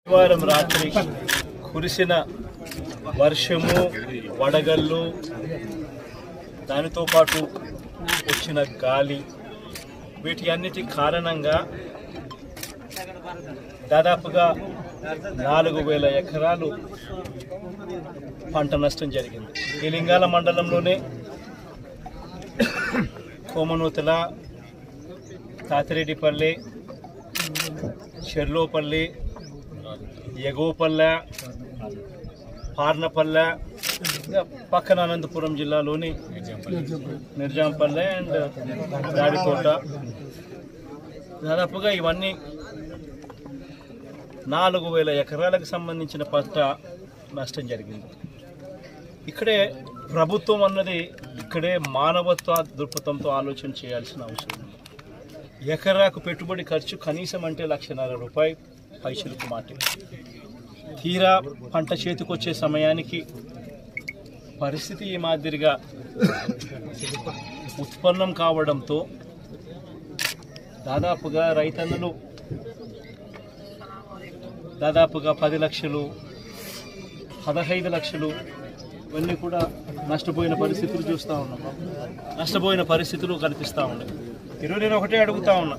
శనివారం రాత్రి కురిసిన వర్షము వడగళ్ళు దానితో పాటు వచ్చిన గాలి వీటి అన్నిటి కారణంగా దాదాపుగా 4000 ఎకరాలు పంట నష్టం జరిగింది. ఈ లింగాల మండలంలోనే కోమనూతల, తాతిరెడ్డిపల్లి, చెర్లోపల్లి, ఎగోపల్లె, పార్నపల్లె, పక్కన అనంతపురం జిల్లాలోని నిర్జాంపల్లె అండ్ దాడితోట, దాదాపుగా ఇవన్నీ 4000 ఎకరాలకు సంబంధించిన పంట నష్టం జరిగింది. ఇక్కడే ప్రభుత్వం అన్నది ఇక్కడే మానవత్వ దృక్పథంతో ఆలోచన చేయాల్సిన అవసరం ఉంది. ఎకరాకు పెట్టుబడి ఖర్చు కనీసం అంటే ₹1,50,000 పైసలకు మాట. తీరా పంట చేతికొచ్చే సమయానికి పరిస్థితి ఈ మాదిరిగా ఉత్పన్నం కావడంతో దాదాపుగా రైతన్నలు దాదాపుగా 10 లక్షలు, 15 లక్షలు ఇవన్నీ కూడా నష్టపోయిన పరిస్థితులు చూస్తూ ఉన్నాం. నష్టపోయిన పరిస్థితులు కనిపిస్తూ ఉన్నాయి. ఈరోజు నేను ఒకటే అడుగుతా ఉన్నా,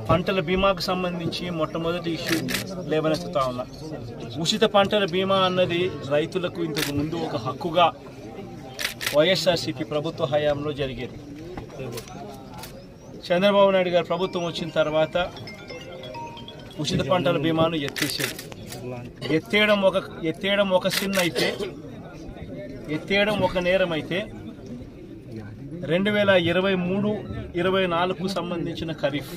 పంటల బీమాకు సంబంధించి మొట్టమొదటి ఇష్యూ లేవనెత్తుతా ఉన్నా. ఉచిత పంటల బీమా అన్నది రైతులకు ఇంతకు ముందు ఒక హక్కుగా వైఎస్ఆర్సీపీ ప్రభుత్వ హయాంలో జరిగేది. చంద్రబాబు నాయుడు గారు ప్రభుత్వం వచ్చిన తర్వాత ఉచిత పంటల బీమాను ఎత్తేసాడు. ఎత్తేయడం ఒక సిన్ అయితే, ఎత్తేయడం ఒక నేరం అయితే 2023-24కు సంబంధించిన ఖరీఫ్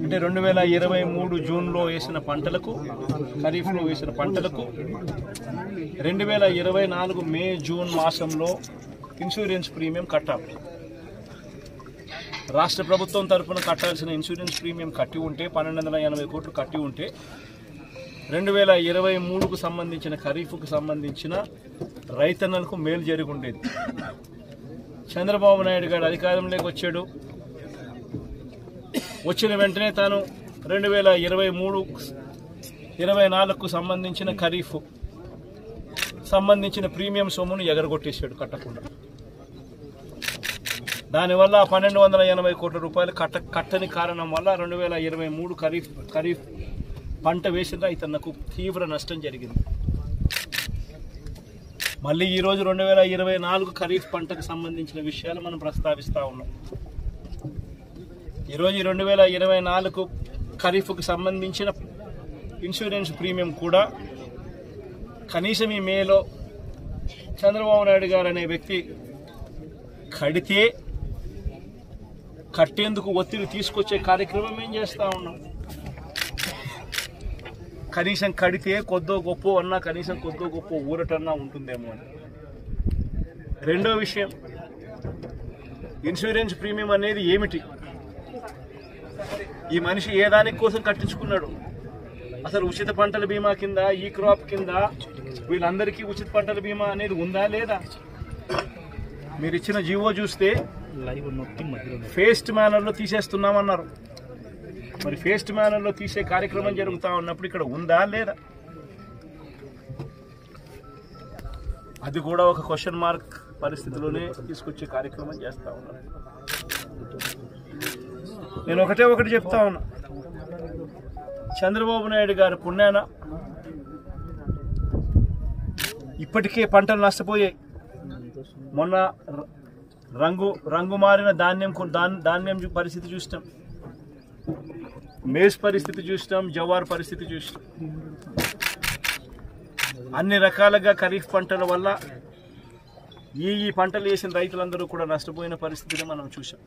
అంటే 2023 జూన్లో వేసిన పంటలకు, ఖరీఫ్లో వేసిన పంటలకు 2024 మే జూన్ మాసంలో ఇన్సూరెన్స్ ప్రీమియం కట్టాలి. రాష్ట్ర ప్రభుత్వం తరఫున కట్టాల్సిన ఇన్సూరెన్స్ ప్రీమియం కట్టి ఉంటే 1280 కోట్లు కట్టి ఉంటే 2023కు సంబంధించిన ఖరీఫ్కు సంబంధించిన రైతన్నలకు మేలు జరిగి ఉండేది. చంద్రబాబు నాయుడు గారు అధికారంలోకి వచ్చాడు. వచ్చిన వెంటనే తాను 2023-24కు సంబంధించిన ఖరీఫ్ సంబంధించిన ప్రీమియం సొమ్మును ఎగరగొట్టేశాడు కట్టకుండా. దానివల్ల 1280 కోట్ల రూపాయలు కట్టని కారణం వల్ల 2023 ఖరీఫ్ పంట వేసిన రైతన్నకు తీవ్ర నష్టం జరిగింది. మళ్ళీ ఈరోజు 2024 ఖరీఫ్ పంటకు సంబంధించిన విషయాలు మనం ప్రస్తావిస్తూ ఉన్నాం. ఈరోజు 2024 ఖరీఫ్కు సంబంధించిన ఇన్సూరెన్స్ ప్రీమియం కూడా కనీసం ఈ మేలో చంద్రబాబు నాయుడు గారు అనే వ్యక్తి కట్టేందుకు ఒత్తిడి తీసుకొచ్చే కార్యక్రమం ఏం చేస్తూ ఉన్నాం. కనీసం కడితే కొద్దో గొప్ప అన్నా, కనీసం కొద్దో గొప్ప ఊరటన్నా ఉంటుందేమో అని. రెండో విషయం, ఇన్సూరెన్స్ ప్రీమియం అనేది ఏమిటి? ఈ మనిషి ఏ దాని కోసం కట్టించుకున్నాడు? అసలు ఉచిత పంటల బీమా కింద, ఈ క్రాప్ కింద వీళ్ళందరికీ ఉచిత పంటల బీమా అనేది ఉందా లేదా? మీరు ఇచ్చిన జీవో చూస్తే ఫేస్ట్ మేనర్లో తీసేస్తున్నామన్నారు. మరి ఫేస్ట్ మేనర్లో తీసే కార్యక్రమం జరుగుతూ ఉన్నప్పుడు ఇక్కడ ఉందా లేదా? అది కూడా ఒక క్వశ్చన్ మార్క్ పరిస్థితిలోనే తీసుకొచ్చే కార్యక్రమం చేస్తూ ఉన్నారు. నేను ఒకటి చెప్తా ఉన్నా, చంద్రబాబు నాయుడు గారి పుణ్యాన ఇప్పటికే పంటలు నష్టపోయాయి. మొన్న రంగు మారిన ధాన్యం పరిస్థితి చూసినాం, మేజ్ పరిస్థితి చూసినాం, జవార్ పరిస్థితి చూసినాం. అన్ని రకాలుగా ఖరీఫ్ పంటల వల్ల ఈ పంటలు వేసిన రైతులందరూ కూడా నష్టపోయిన పరిస్థితిని మనం చూసాం.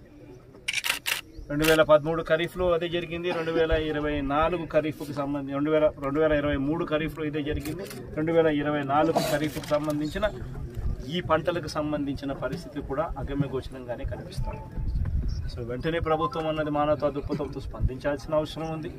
2013 ఖరీఫ్లో అదే జరిగింది, 2024 ఖరీఫ్కు సంబంధించి 2023 ఖరీఫ్లో ఇదే జరిగింది, 2024 ఖరీఫ్కు సంబంధించిన ఈ పంటలకు సంబంధించిన పరిస్థితి కూడా అగమ్యగోచరంగానే కనిపిస్తుంది. సో వెంటనే ప్రభుత్వం అన్నది మానవతా దృక్పథంతో స్పందించాల్సిన అవసరం ఉంది.